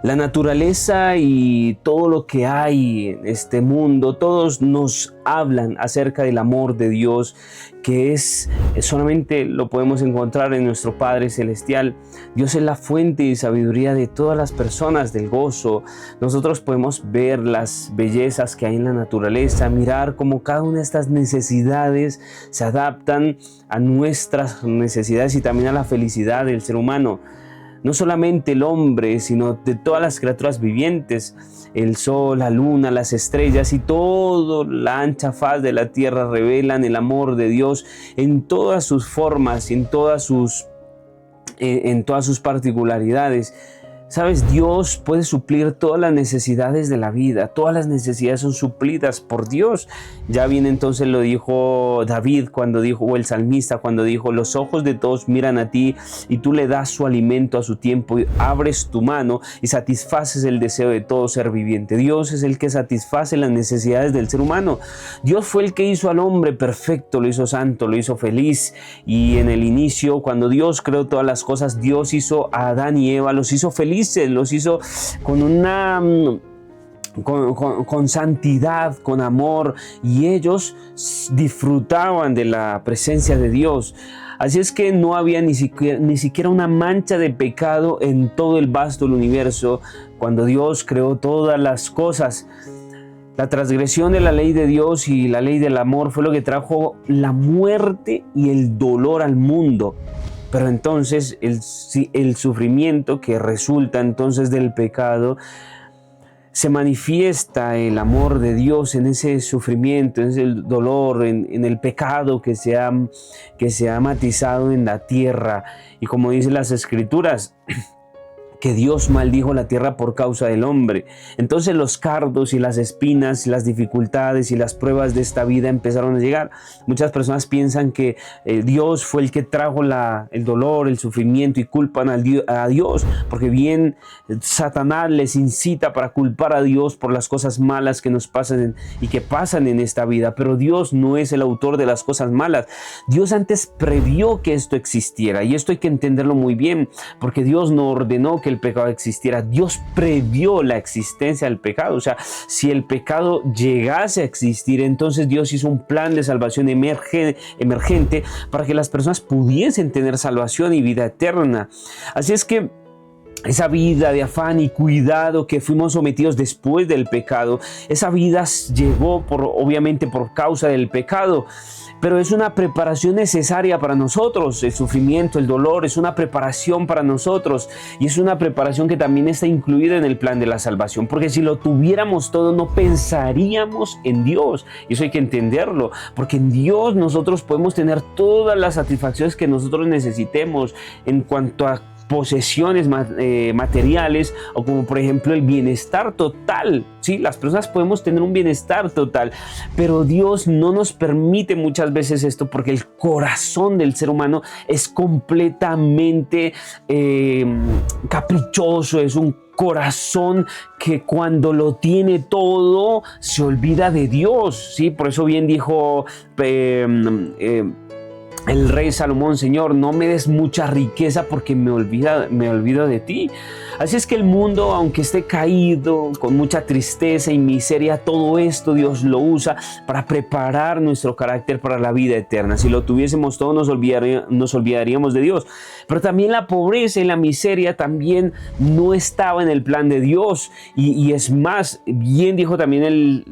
La naturaleza y todo lo que hay en este mundo, todos nos hablan acerca del amor de Dios, que solamente lo podemos encontrar en nuestro Padre Celestial. Dios es la fuente y sabiduría de todas las personas, del gozo. Nosotros podemos ver las bellezas que hay en la naturaleza, mirar cómo cada una de estas necesidades se adaptan a nuestras necesidades y también a la felicidad del ser humano. No solamente el hombre, sino de todas las criaturas vivientes, el sol, la luna, las estrellas y toda la ancha faz de la tierra revelan el amor de Dios en todas sus formas y en todas sus particularidades. Sabes, Dios puede suplir todas las necesidades de la vida. Todas las necesidades son suplidas por Dios. Ya bien entonces lo dijo David cuando dijo, o el salmista cuando dijo: los ojos de todos miran a ti y tú le das su alimento a su tiempo, y abres tu mano y satisfaces el deseo de todo ser viviente. Dios es el que satisface las necesidades del ser humano. Dios fue el que hizo al hombre perfecto, lo hizo santo, lo hizo feliz. Y en el inicio, cuando Dios creó todas las cosas, Dios hizo a Adán y Eva, los hizo felices, los hizo con santidad, con amor, y ellos disfrutaban de la presencia de Dios. Así es que no había ni siquiera una mancha de pecado en todo el vasto del universo cuando Dios creó todas las cosas. La transgresión de la ley de Dios y la ley del amor fue lo que trajo la muerte y el dolor al mundo. Pero entonces el sufrimiento que resulta entonces del pecado, se manifiesta el amor de Dios en ese sufrimiento, en ese dolor, en el pecado que se ha matizado en la tierra. Y como dicen las Escrituras, que Dios maldijo la tierra por causa del hombre. Entonces los cardos y las espinas y las dificultades y las pruebas de esta vida empezaron a llegar. Muchas personas piensan que Dios fue el que trajo el dolor, el sufrimiento, y culpan a Dios, porque bien Satanás les incita para culpar a Dios por las cosas malas que nos pasan y que pasan en esta vida. Pero Dios no es el autor de las cosas malas. Dios antes previó que esto existiera, y esto hay que entenderlo muy bien, porque Dios no ordenó que el pecado existiera. Dios previó la existencia del pecado. O sea, si el pecado llegase a existir, entonces Dios hizo un plan de salvación emergente para que las personas pudiesen tener salvación y vida eterna. Así es que esa vida de afán y cuidado que fuimos sometidos después del pecado, esa vida llegó obviamente por causa del pecado. Pero es una preparación necesaria para nosotros. El sufrimiento, el dolor, es una preparación para nosotros, y es una preparación que también está incluida en el plan de la salvación, porque si lo tuviéramos todo, no pensaríamos en Dios, y eso hay que entenderlo, porque en Dios nosotros podemos tener todas las satisfacciones que nosotros necesitemos en cuanto a posesiones materiales, o como por ejemplo el bienestar total. Sí, las personas podemos tener un bienestar total, pero Dios no nos permite muchas veces esto, porque el corazón del ser humano es completamente caprichoso. Es un corazón que cuando lo tiene todo se olvida de Dios. Sí, por eso bien dijo el rey Salomón: Señor, no me des mucha riqueza, porque me olvido de ti. Así es que el mundo, aunque esté caído, con mucha tristeza y miseria, todo esto Dios lo usa para preparar nuestro carácter para la vida eterna. Si lo tuviésemos todo, nos olvidaríamos de Dios. Pero también la pobreza y la miseria también no estaba en el plan de Dios. Y es más, bien dijo también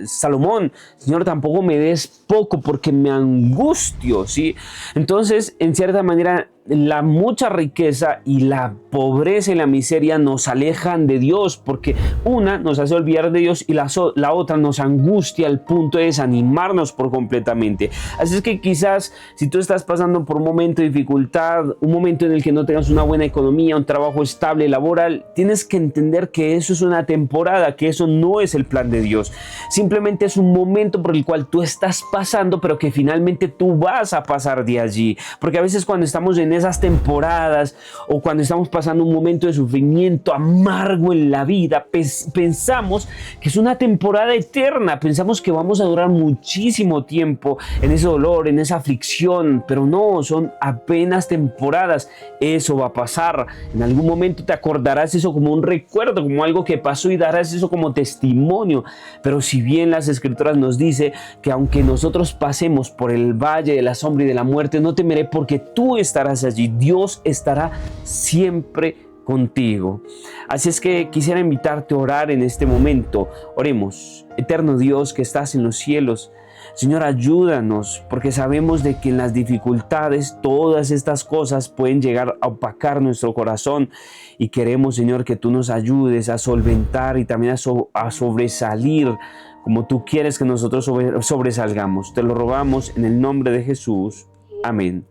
Salomón: Señor, tampoco me des poco, porque me angustio, ¿sí? Entonces, en cierta manera, la mucha riqueza y la pobreza y la miseria nos alejan de Dios, porque una nos hace olvidar de Dios, y la otra nos angustia al punto de desanimarnos por completamente. Así es que quizás si tú estás pasando por un momento de dificultad, un momento en el que no tengas una buena economía, un trabajo estable, laboral, tienes que entender que eso es una temporada, que eso no es el plan de Dios. Simplemente es un momento por el cual tú estás pasando, pero que finalmente tú vas a pasar de allí, porque a veces cuando estamos en esas temporadas o cuando estamos pasando un momento de sufrimiento amargo en la vida, pensamos que es una temporada eterna, pensamos que vamos a durar muchísimo tiempo en ese dolor, en esa aflicción, pero no, son apenas temporadas. Eso va a pasar. En algún momento te acordarás eso como un recuerdo, como algo que pasó, y darás eso como testimonio. Pero si bien las Escrituras nos dice que aunque nosotros pasemos por el valle de la sombra y de la muerte, no temeré, porque tú estarás allí. Dios estará siempre contigo. Así es que quisiera invitarte a orar en este momento. Oremos. Eterno Dios que estás en los cielos, Señor, ayúdanos, porque sabemos de que en las dificultades todas estas cosas pueden llegar a opacar nuestro corazón, y queremos, Señor, que tú nos ayudes a solventar y también a sobresalir como tú quieres que nosotros sobresalgamos. Te lo rogamos en el nombre de Jesús. Amén.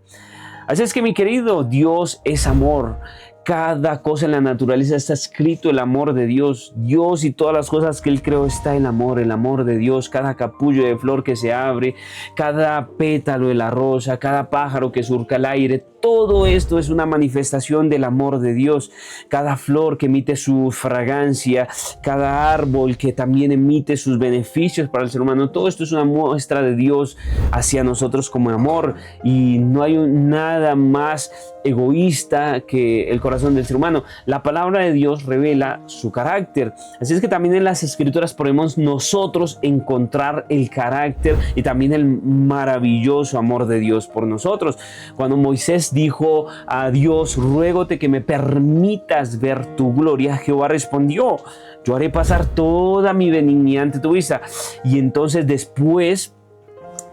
Así es que, mi querido, Dios es amor. Cada cosa en la naturaleza está escrito el amor de Dios. Dios y todas las cosas que Él creó está el amor de Dios. Cada capullo de flor que se abre, cada pétalo de la rosa, cada pájaro que surca el aire, todo esto es una manifestación del amor de Dios. Cada flor que emite su fragancia, cada árbol que también emite sus beneficios para el ser humano, todo esto es una muestra de Dios hacia nosotros como amor. Y no hay nada más egoísta que el corazón del ser humano. La palabra de Dios revela su carácter. Así es que también en las Escrituras podemos nosotros encontrar el carácter y también el maravilloso amor de Dios por nosotros. Cuando Moisés dijo a Dios: ruégote que me permitas ver tu gloria, Jehová respondió: yo haré pasar toda mi benignidad ante tu vista. Y entonces, después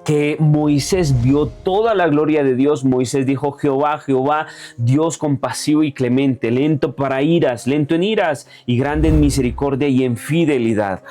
que Moisés vio toda la gloria de Dios, Moisés dijo: Jehová, Jehová, Dios compasivo y clemente, lento para iras, lento en iras y grande en misericordia y en fidelidad.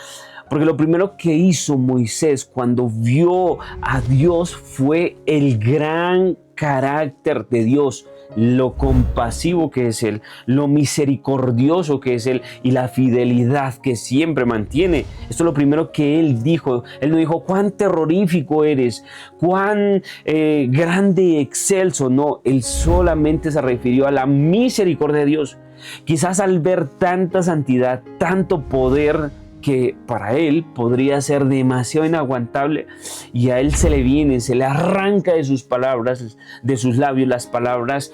Porque lo primero que hizo Moisés cuando vio a Dios fue el gran carácter de Dios, lo compasivo que es Él, lo misericordioso que es Él y la fidelidad que siempre mantiene. Esto es lo primero que Él dijo. Él no dijo: cuán terrorífico eres, cuán grande y excelso. No, Él solamente se refirió a la misericordia de Dios. Quizás al ver tanta santidad, tanto poder, que para él podría ser demasiado inaguantable, y a él se le arranca de sus palabras, de sus labios, las palabras: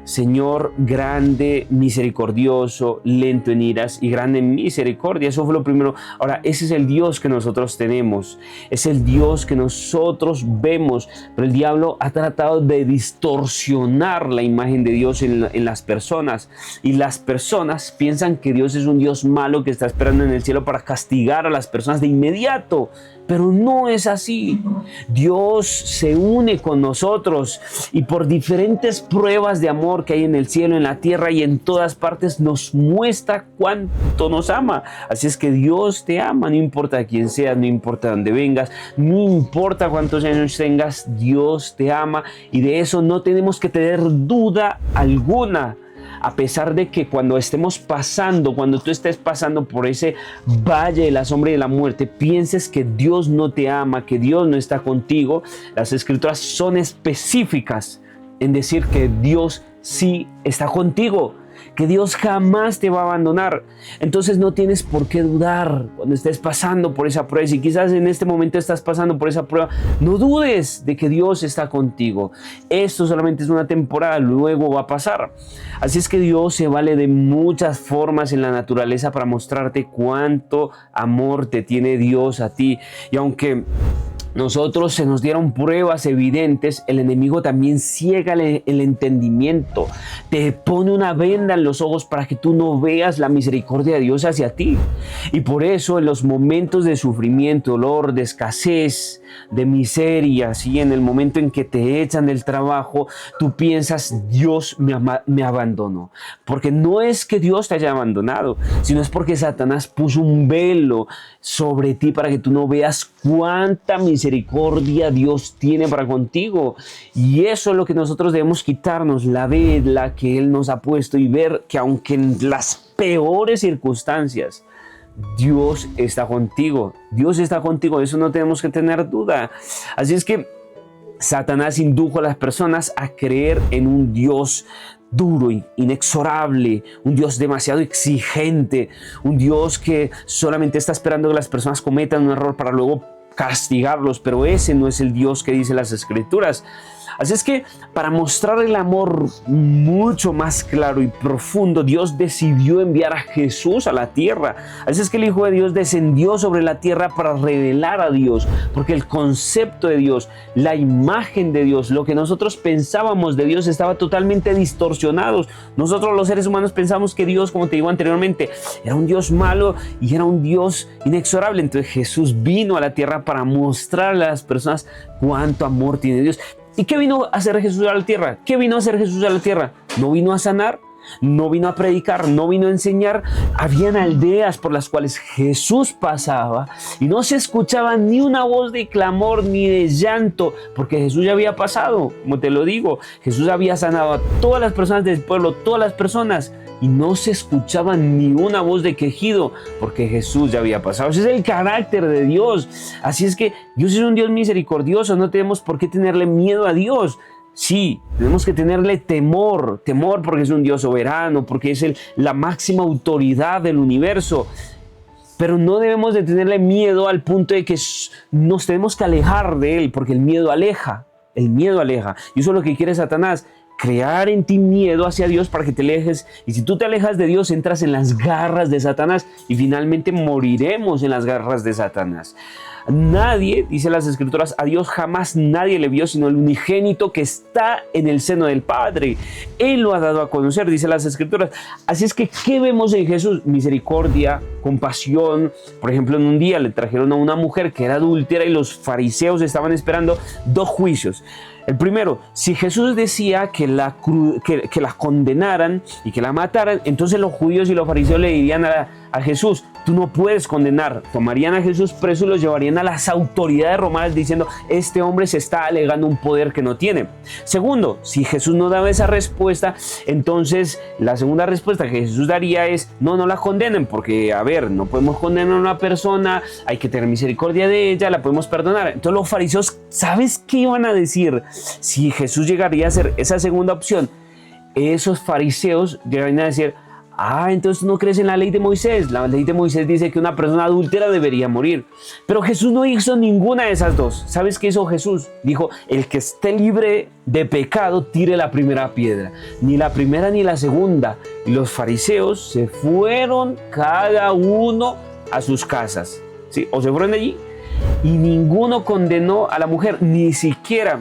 Señor grande, misericordioso, lento en iras y grande en misericordia. Eso fue lo primero. Ahora, ese es el Dios que nosotros tenemos, es el Dios que nosotros vemos, pero el diablo ha tratado de distorsionar la imagen de Dios en las personas, y las personas piensan que Dios es un Dios malo que está esperando en el cielo para castigar a las personas de inmediato. Pero no es así. Dios se une con nosotros, y por diferentes pruebas de amor que hay en el cielo, en la tierra y en todas partes, nos muestra cuánto nos ama. Así es que Dios te ama, no importa quién seas, no importa dónde vengas, no importa cuántos años tengas, Dios te ama, y de eso no tenemos que tener duda alguna. A pesar de que cuando tú estés pasando por ese valle de la sombra y de la muerte, pienses que Dios no te ama, que Dios no está contigo, las Escrituras son específicas en decir que Dios sí está contigo, que Dios jamás te va a abandonar. Entonces no tienes por qué dudar cuando estés pasando por esa prueba. Si quizás en este momento estás pasando por esa prueba, no dudes de que Dios está contigo. Esto solamente es una temporada, luego va a pasar. Así es que Dios se vale de muchas formas en la naturaleza para mostrarte cuánto amor te tiene Dios a ti. Y aunque nosotros se nos dieron pruebas evidentes, el enemigo también ciega el entendimiento, te pone una venda en los ojos para que tú no veas la misericordia de Dios hacia ti. Y por eso en los momentos de sufrimiento, dolor, de escasez, de miseria, ¿sí? En el momento en que te echan del trabajo, tú piensas: Dios me abandonó. Porque no es que Dios te haya abandonado, sino es porque Satanás puso un velo sobre ti para que tú no veas cuánta misericordia Dios tiene para contigo. Y eso es lo que nosotros debemos quitarnos, la vela que Él nos ha puesto, y ver que aunque en las peores circunstancias, Dios está contigo. Dios está contigo, de eso no tenemos que tener duda. Así es que Satanás indujo a las personas a creer en un Dios duro, inexorable, un Dios demasiado exigente, un Dios que solamente está esperando que las personas cometan un error para luego castigarlos, pero ese no es el Dios que dice las Escrituras. Así es que para mostrar el amor mucho más claro y profundo, Dios decidió enviar a Jesús a la tierra. Así es que el Hijo de Dios descendió sobre la tierra para revelar a Dios, porque el concepto de Dios, la imagen de Dios, lo que nosotros pensábamos de Dios estaba totalmente distorsionado. Nosotros los seres humanos pensamos que Dios, como te digo anteriormente, era un Dios malo y era un Dios inexorable. Entonces Jesús vino a la tierra para mostrarle a las personas cuánto amor tiene Dios. ¿Y qué vino a hacer Jesús a la tierra? ¿Qué vino a hacer Jesús a la tierra? No vino a sanar, no vino a predicar, no vino a enseñar. Habían aldeas por las cuales Jesús pasaba y no se escuchaba ni una voz de clamor ni de llanto, porque Jesús ya había pasado, como te lo digo. Jesús había sanado a todas las personas del pueblo, todas las personas, y no se escuchaba ni una voz de quejido, porque Jesús ya había pasado. Ese es el carácter de Dios. Así es que Dios es un Dios misericordioso, no tenemos por qué tenerle miedo a Dios. Sí, tenemos que tenerle temor porque es un Dios soberano, porque es la máxima autoridad del universo. Pero no debemos de tenerle miedo al punto de que nos tenemos que alejar de Él, porque el miedo aleja, y eso es lo que quiere Satanás. Crear en ti miedo hacia Dios para que te alejes, y si tú te alejas de Dios entras en las garras de Satanás y finalmente moriremos en las garras de Satanás. Nadie, dice las Escrituras, a Dios jamás nadie le vio sino el unigénito que está en el seno del Padre. Él lo ha dado a conocer, dice las Escrituras. Así es que, ¿qué vemos en Jesús? Misericordia, compasión. Por ejemplo, en un día le trajeron a una mujer que era adúltera y los fariseos estaban esperando 2 juicios. El primero, si Jesús decía que la condenaran y que la mataran, entonces los judíos y los fariseos le dirían a Jesús: tú no puedes condenar. Tomarían a Jesús preso y los llevarían a las autoridades romanas diciendo: este hombre se está alegando un poder que no tiene. Segundo, si Jesús no daba esa respuesta, entonces la segunda respuesta que Jesús daría es: no la condenen, porque a ver, no podemos condenar a una persona, hay que tener misericordia de ella, la podemos perdonar. Entonces los fariseos, ¿sabes qué iban a decir? Si Jesús llegaría a hacer esa segunda opción, esos fariseos llegarían a decir: entonces no crees en la ley de Moisés. La ley de Moisés dice que una persona adúltera debería morir. Pero Jesús no hizo ninguna de esas dos. ¿Sabes qué hizo Jesús? Dijo: el que esté libre de pecado tire la primera piedra. Ni la primera ni la segunda. Y los fariseos se fueron cada uno a sus casas. ¿Sí? O se fueron de allí. Y ninguno condenó a la mujer, ni siquiera.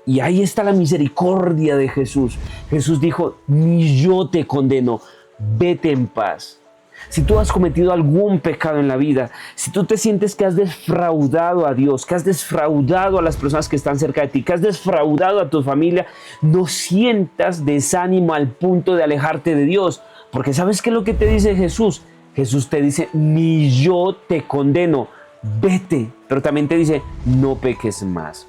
Y ahí está la misericordia de Jesús. Jesús dijo: ni yo te condeno. Vete en paz. Si tú has cometido algún pecado en la vida, si tú te sientes que has defraudado a Dios, que has defraudado a las personas que están cerca de ti, que has defraudado a tu familia, no sientas desánimo al punto de alejarte de Dios, porque ¿sabes qué es lo que te dice Jesús? Jesús te dice: ni yo te condeno, vete. Pero también te dice: no peques más.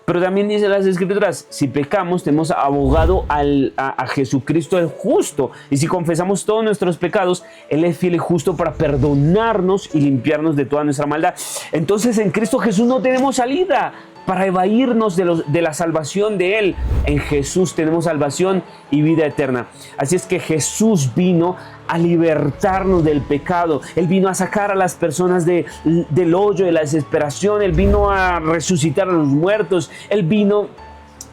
Pero también dice las Escrituras: si pecamos, tenemos abogado a Jesucristo el justo. Y si confesamos todos nuestros pecados, Él es fiel y justo para perdonarnos y limpiarnos de toda nuestra maldad. Entonces en Cristo Jesús no tenemos salida para evadirnos de la salvación de Él. En Jesús tenemos salvación y vida eterna. Así es que Jesús vino a libertarnos del pecado. Él vino a sacar a las personas del hoyo, de la desesperación. Él vino a resucitar a los muertos. Él vino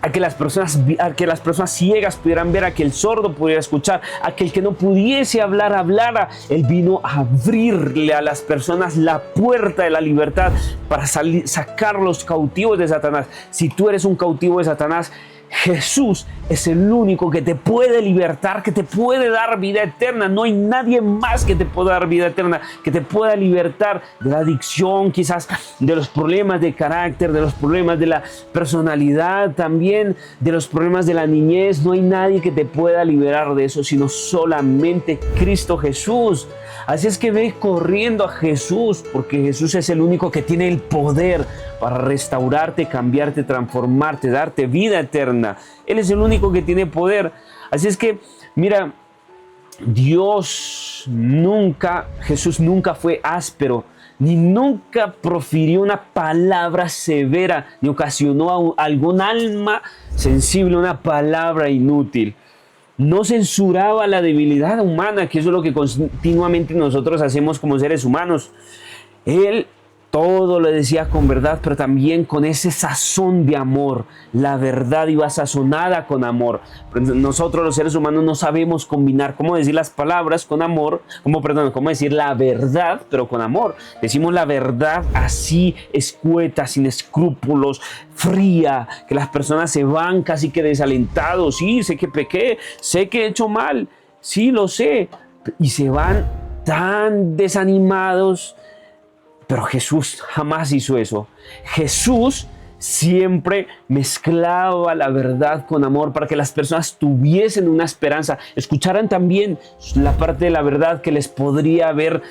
a que las personas ciegas pudieran ver, a que el sordo pudiera escuchar, a que el que no pudiese hablar, hablara. Él vino a abrirle a las personas la puerta de la libertad para sacar los cautivos de Satanás. Si tú eres un cautivo de Satanás, Jesús es el único que te puede libertar, que te puede dar vida eterna. No hay nadie más que te pueda dar vida eterna, que te pueda libertar de la adicción, quizás de los problemas de carácter, de los problemas de la personalidad, también de los problemas de la niñez. No hay nadie que te pueda liberar de eso, sino solamente Cristo Jesús. Así es que ve corriendo a Jesús, porque Jesús es el único que tiene el poder para restaurarte, cambiarte, transformarte, darte vida eterna. Él es el único que tiene poder. Así es que, mira, Jesús nunca fue áspero, ni nunca profirió una palabra severa, ni ocasionó a algún alma sensible una palabra inútil. No censuraba la debilidad humana, que eso es lo que continuamente nosotros hacemos como seres humanos. Él todo lo decía con verdad, pero también con ese sazón de amor. La verdad iba sazonada con amor. Nosotros los seres humanos no sabemos combinar cómo decir las palabras con amor, cómo decir la verdad, pero con amor. Decimos la verdad así, escueta, sin escrúpulos, fría, que las personas se van casi que desalentados. Sí, sé que pequé, sé que he hecho mal, sí, lo sé. Y se van tan desanimados. Pero Jesús jamás hizo eso. Jesús siempre mezclaba la verdad con amor para que las personas tuviesen una esperanza, escucharan también la parte de la verdad que les podría haber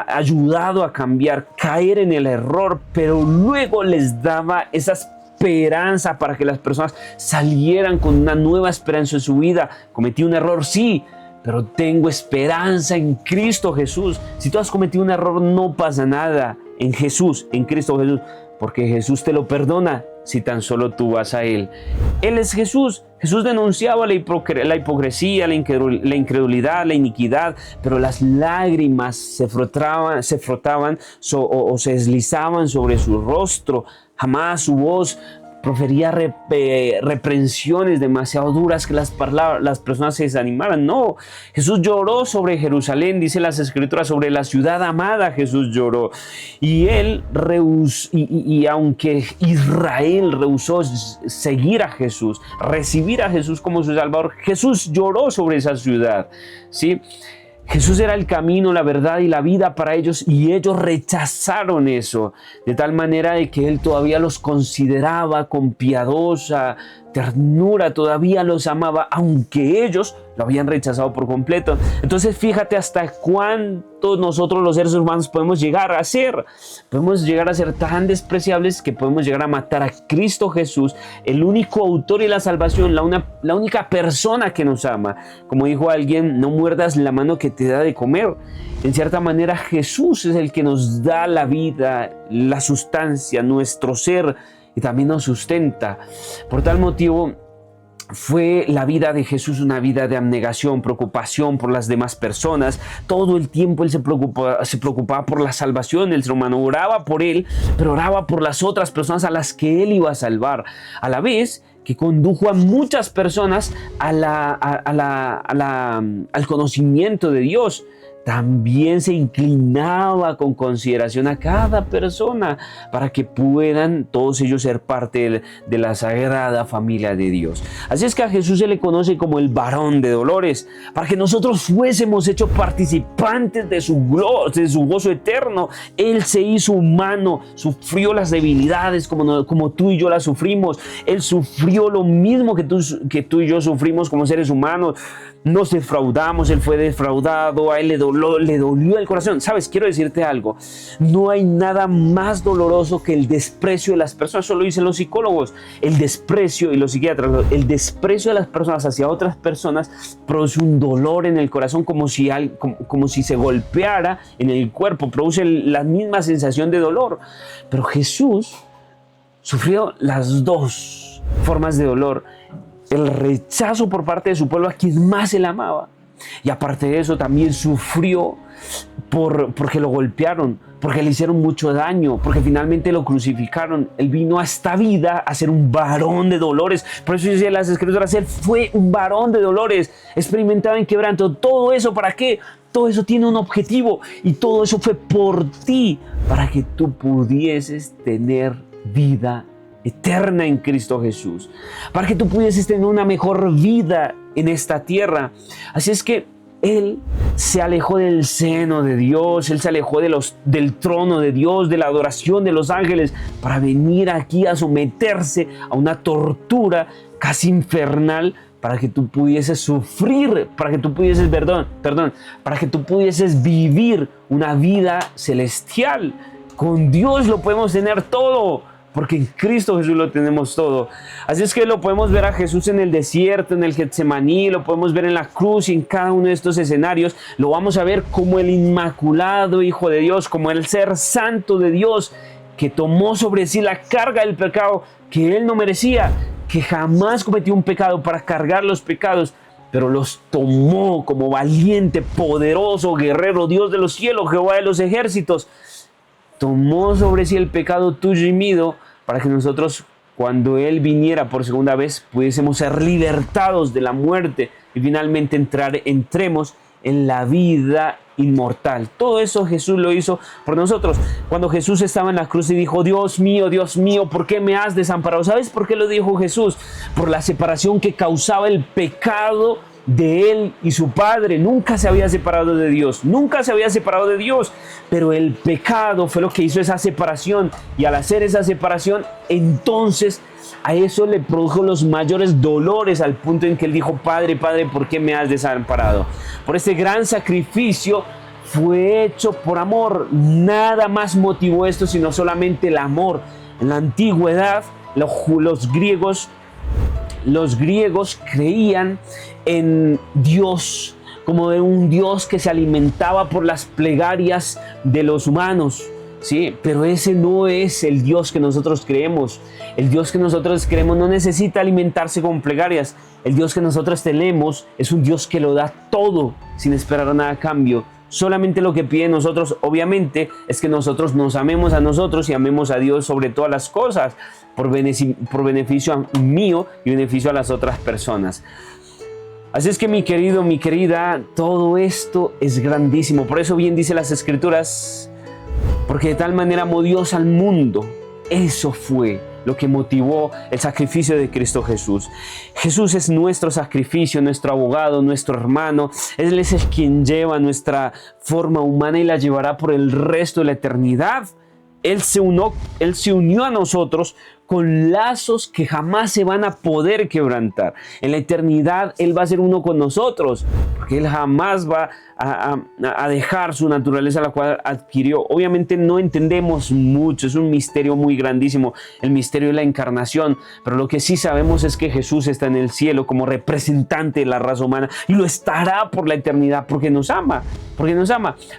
ayudado a cambiar, caer en el error, pero luego les daba esa esperanza para que las personas salieran con una nueva esperanza en su vida. Cometí un error, sí, pero tengo esperanza en Cristo Jesús. Si tú has cometido un error, no pasa nada. En Jesús, en Cristo Jesús, porque Jesús te lo perdona si tan solo tú vas a Él. Él es Jesús. Jesús denunciaba la hipocresía, la incredulidad, la iniquidad, pero las lágrimas se frotaban o se deslizaban sobre su rostro. Jamás su voz profería reprensiones demasiado duras que las personas se desanimaran. No, Jesús lloró sobre Jerusalén, dice las Escrituras, sobre la ciudad amada. Jesús lloró. Y él aunque Israel rehusó seguir a Jesús, recibir a Jesús como su Salvador, Jesús lloró sobre esa ciudad, ¿sí? Jesús era el camino, la verdad y la vida para ellos, y ellos rechazaron eso, de tal manera de que Él todavía los consideraba con piadosa ternura, todavía los amaba, aunque ellos lo habían rechazado por completo. Entonces fíjate hasta cuánto nosotros los seres humanos podemos llegar a ser. Podemos llegar a ser tan despreciables que podemos llegar a matar a Cristo Jesús, el único autor y la salvación, la única persona que nos ama. Como dijo alguien, no muerdas la mano que te da de comer. En cierta manera Jesús es el que nos da la vida, la sustancia, nuestro ser, y también nos sustenta. Por tal motivo, fue la vida de Jesús una vida de abnegación, preocupación por las demás personas. Todo el tiempo Él se preocupaba por la salvación del ser humano. Oraba por Él, pero oraba por las otras personas a las que Él iba a salvar. A la vez que condujo a muchas personas al conocimiento de Dios. También se inclinaba con consideración a cada persona para que puedan todos ellos ser parte de la sagrada familia de Dios. Así es que a Jesús se le conoce como el varón de dolores, para que nosotros fuésemos hechos participantes de su gozo eterno. Él se hizo humano, sufrió las debilidades como tú y yo las sufrimos. Él sufrió lo mismo que tú y yo sufrimos como seres humanos. Nos defraudamos, Él fue defraudado, a Él le dolió el corazón. ¿Sabes? Quiero decirte algo. No hay nada más doloroso que el desprecio de las personas. Eso lo dicen los psicólogos. El desprecio, y los psiquiatras, el desprecio de las personas hacia otras personas produce un dolor en el corazón como si se golpeara en el cuerpo. Produce la misma sensación de dolor. Pero Jesús sufrió las dos formas de dolor. El rechazo por parte de su pueblo a quien más Él amaba. Y aparte de eso también sufrió porque lo golpearon, porque le hicieron mucho daño, porque finalmente lo crucificaron. Él vino a esta vida a ser un varón de dolores. Por eso dice las Escrituras, Él fue un varón de dolores, experimentado en quebranto. ¿Todo eso para qué? Todo eso tiene un objetivo, y todo eso fue por ti, para que tú pudieses tener vida eterna en Cristo Jesús, para que tú pudieses tener una mejor vida en esta tierra. Así es que Él se alejó del seno de Dios, Él se alejó del trono de Dios, de la adoración de los ángeles, para venir aquí a someterse a una tortura casi infernal, para que tú pudieses sufrir, para que tú pudieses, para que tú pudieses vivir una vida celestial. Con Dios lo podemos tener todo. porque en Cristo Jesús lo tenemos todo. Así es que lo podemos ver a Jesús en el desierto, en el Getsemaní, lo podemos ver en la cruz y en cada uno de estos escenarios. Lo vamos a ver como el inmaculado Hijo de Dios, como el ser santo de Dios, que tomó sobre sí la carga del pecado que Él no merecía, que jamás cometió un pecado para cargar los pecados, pero los tomó como valiente, poderoso, guerrero, Dios de los cielos, Jehová de los ejércitos. Tomó sobre sí el pecado tuyo y mío para que nosotros, cuando Él viniera por segunda vez, pudiésemos ser libertados de la muerte y finalmente entremos en la vida inmortal. Todo eso Jesús lo hizo por nosotros. Cuando Jesús estaba en la cruz y dijo: Dios mío, ¿por qué me has desamparado? ¿Sabes por qué lo dijo Jesús? Por la separación que causaba el pecado de Él y su Padre. Nunca se había separado de Dios, pero el pecado fue lo que hizo esa separación, y al hacer esa separación, entonces a eso le produjo los mayores dolores, al punto en que Él dijo: Padre, ¿por qué me has desamparado? Por ese gran sacrificio fue hecho por amor. Nada más motivó esto sino solamente el amor. En la antigüedad los griegos creían en Dios como de un Dios que se alimentaba por las plegarias de los humanos, ¿sí? Pero ese no es el Dios que nosotros creemos. El Dios que nosotros creemos no necesita alimentarse con plegarias. El Dios que nosotros tenemos es un Dios que lo da todo sin esperar nada a cambio. Solamente lo que pide nosotros, obviamente, es que nosotros nos amemos a nosotros y amemos a Dios sobre todas las cosas, por beneficio mío y beneficio a las otras personas. Así es que, mi querido, mi querida, todo esto es grandísimo. Por eso bien dice las Escrituras: porque de tal manera amó Dios al mundo. Eso fue lo que motivó el sacrificio de Cristo Jesús. Jesús es nuestro sacrificio, nuestro abogado, nuestro hermano. Él es el quien lleva nuestra forma humana y la llevará por el resto de la eternidad. Él se unió a nosotros con lazos que jamás se van a poder quebrantar. En la eternidad Él va a ser uno con nosotros, porque Él jamás va a dejar su naturaleza, la cual adquirió. Obviamente no entendemos mucho, es un misterio muy grandísimo, el misterio de la encarnación, pero lo que sí sabemos es que Jesús está en el cielo como representante de la raza humana, y lo estará por la eternidad, porque nos ama.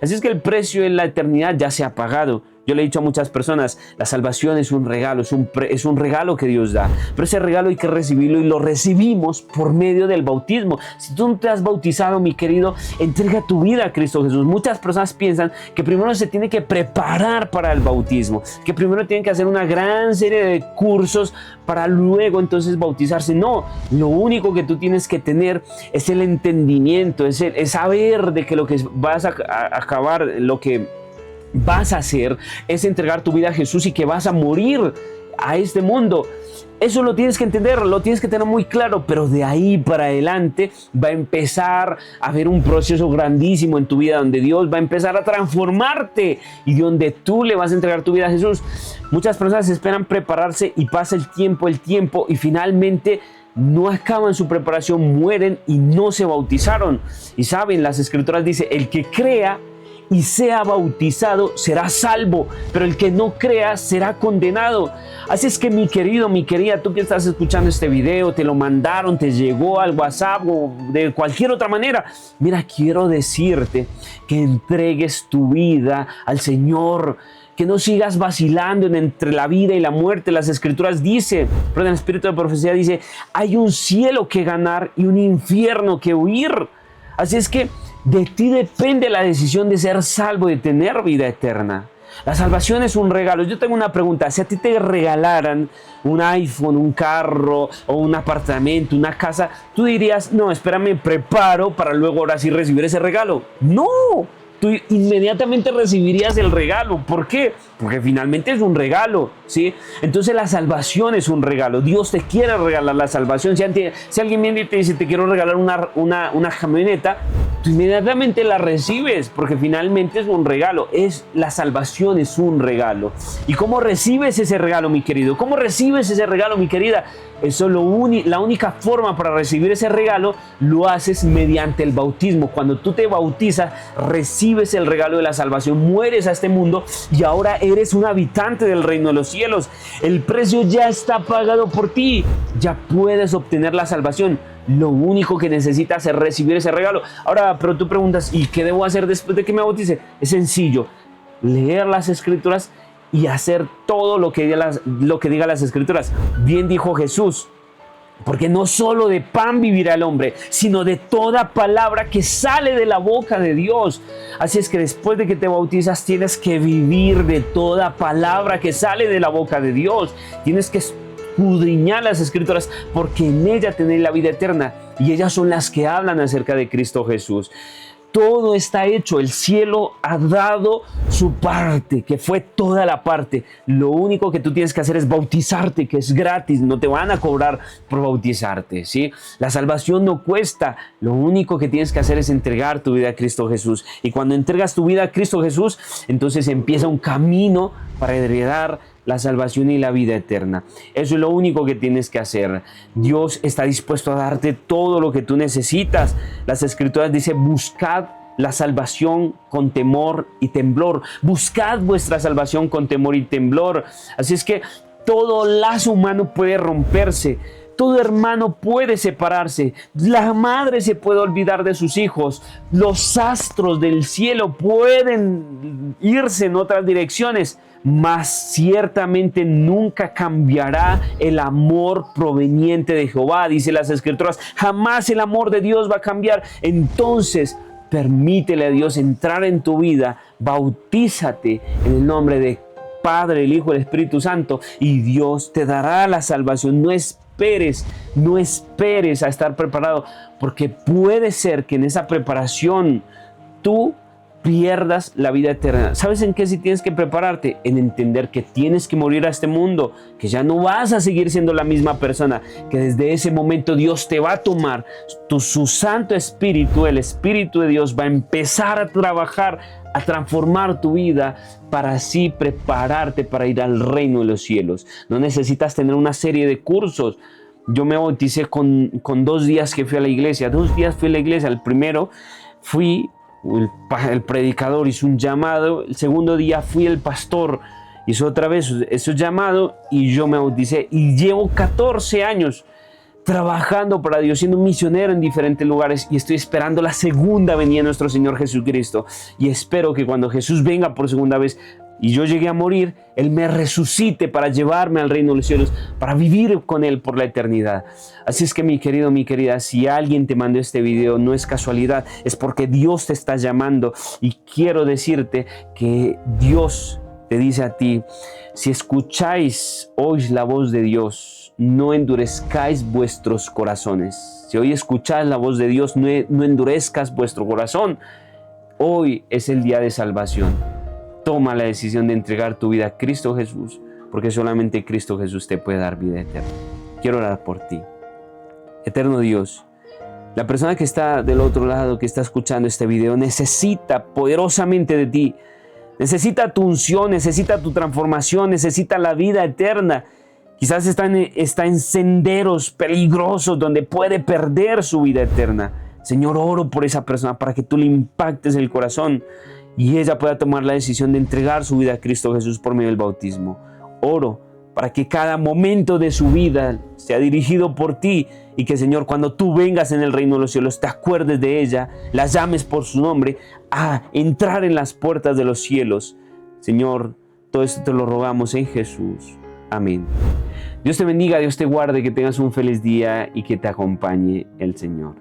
Así es que el precio de la eternidad ya se ha pagado. Yo le he dicho a muchas personas: la salvación es un regalo, es un regalo que Dios da, pero ese regalo hay que recibirlo, y lo recibimos por medio del bautismo. Si tú no te has bautizado, mi querido, entrega tu vida a Cristo Jesús. Muchas personas piensan que primero se tiene que preparar para el bautismo, que primero tienen que hacer una gran serie de cursos para luego entonces bautizarse. No, lo único que tú tienes que tener es el entendimiento, es saber de que lo que vas a acabar, lo que vas a hacer es entregar tu vida a Jesús, y que vas a morir a este mundo. Eso lo tienes que entender, lo tienes que tener muy claro, pero de ahí para adelante va a empezar a haber un proceso grandísimo en tu vida, donde Dios va a empezar a transformarte y donde tú le vas a entregar tu vida a Jesús. Muchas personas esperan prepararse y pasa el tiempo y finalmente no acaban su preparación, mueren y no se bautizaron. Y saben, las Escrituras dicen: el que crea y sea bautizado será salvo, pero el que no crea será condenado. Así es que, mi querido, mi querida, tú que estás escuchando este video, te lo mandaron, te llegó al WhatsApp o de cualquier otra manera, mira, quiero decirte que entregues tu vida al Señor, que no sigas vacilando entre la vida y la muerte. Las Escrituras dice, pero en el espíritu de profecía dice: hay un cielo que ganar y un infierno que huir. Así es que de ti depende la decisión de ser salvo y de tener vida eterna. La salvación es un regalo. Yo tengo una pregunta: si a ti te regalaran un iPhone, un carro o un apartamento, una casa, ¿tú dirías: no, espérame, preparo para luego ahora sí recibir ese regalo? No, tú inmediatamente recibirías el regalo. ¿Por qué? Porque finalmente es un regalo, ¿sí? Entonces la salvación es un regalo. Dios te quiere regalar la salvación. Si alguien viene y te dice: te quiero regalar una camioneta, tú inmediatamente la recibes, porque finalmente es un regalo. La salvación es un regalo. ¿Y cómo recibes ese regalo, mi querido? ¿Cómo recibes ese regalo, mi querida? Eso la única forma para recibir ese regalo lo haces mediante el bautismo. Cuando tú te bautizas, recibes el regalo de la salvación, mueres a este mundo y ahora eres un habitante del reino de los cielos. El precio ya está pagado por ti, ya puedes obtener la salvación. Lo único que necesitas es recibir ese regalo. Ahora, pero tú preguntas, ¿y qué debo hacer después de que me bautice? Es sencillo, leer las Escrituras y hacer todo lo que diga las Escrituras. Bien dijo Jesús, porque no solo de pan vivirá el hombre, sino de toda palabra que sale de la boca de Dios. Así es que después de que te bautizas, tienes que vivir de toda palabra que sale de la boca de Dios. Tienes que escudriñar las Escrituras, porque en ella tenéis la vida eterna, y ellas son las que hablan acerca de Cristo Jesús. Todo está hecho, el cielo ha dado su parte, que fue toda la parte. Lo único que tú tienes que hacer es bautizarte, que es gratis, no te van a cobrar por bautizarte, ¿sí? La salvación no cuesta, lo único que tienes que hacer es entregar tu vida a Cristo Jesús. Y cuando entregas tu vida a Cristo Jesús, entonces empieza un camino para heredar la salvación y la vida eterna. Eso es lo único que tienes que hacer. Dios está dispuesto a darte todo lo que tú necesitas. Las Escrituras dicen, buscad la salvación con temor y temblor. Buscad vuestra salvación con temor y temblor. Así es que todo lazo humano puede romperse. Todo hermano puede separarse. La madre se puede olvidar de sus hijos. Los astros del cielo pueden irse en otras direcciones. Mas ciertamente nunca cambiará el amor proveniente de Jehová, dice las Escrituras. Jamás el amor de Dios va a cambiar. Entonces, permítele a Dios entrar en tu vida. Bautízate en el nombre de Padre, el Hijo y el Espíritu Santo, y Dios te dará la salvación. No esperes a estar preparado, porque puede ser que en esa preparación tú pierdas la vida eterna. ¿Sabes en qué sí tienes que prepararte? En entender que tienes que morir a este mundo, que ya no vas a seguir siendo la misma persona, que desde ese momento Dios te va a tomar, su Santo Espíritu, el Espíritu de Dios va a empezar a trabajar, a transformar tu vida para así prepararte para ir al reino de los cielos. No necesitas tener una serie de cursos. Yo me bauticé con 2 días que fui a la iglesia. 2 días fui a la iglesia. El primero fui, el predicador hizo un llamado. El segundo día fui el pastor, hizo otra vez ese llamado y yo me bauticé. Y llevo 14 años trabajando para Dios, siendo misionero en diferentes lugares, y estoy esperando la segunda venida de nuestro Señor Jesucristo. Y espero que cuando Jesús venga por segunda vez y yo llegué a morir, Él me resucite para llevarme al reino de los cielos, para vivir con Él por la eternidad. Así es que mi querido, mi querida, si alguien te mandó este video, no es casualidad, es porque Dios te está llamando. Y quiero decirte que Dios te dice a ti, si escucháis hoy la voz de Dios, no endurezcáis vuestros corazones. Si hoy escucháis la voz de Dios, no endurezcas vuestro corazón. Hoy es el día de salvación. Toma la decisión de entregar tu vida a Cristo Jesús, porque solamente Cristo Jesús te puede dar vida eterna. Quiero orar por ti. Eterno Dios, la persona que está del otro lado, que está escuchando este video, necesita poderosamente de ti. Necesita tu unción, necesita tu transformación, necesita la vida eterna. Quizás está en senderos peligrosos donde puede perder su vida eterna. Señor, oro por esa persona para que tú le impactes el corazón y ella pueda tomar la decisión de entregar su vida a Cristo Jesús por medio del bautismo. Oro para que cada momento de su vida sea dirigido por ti y que, Señor, cuando tú vengas en el reino de los cielos, te acuerdes de ella, la llames por su nombre a entrar en las puertas de los cielos. Señor, todo esto te lo rogamos en Jesús. Amén. Dios te bendiga, Dios te guarde, que tengas un feliz día y que te acompañe el Señor.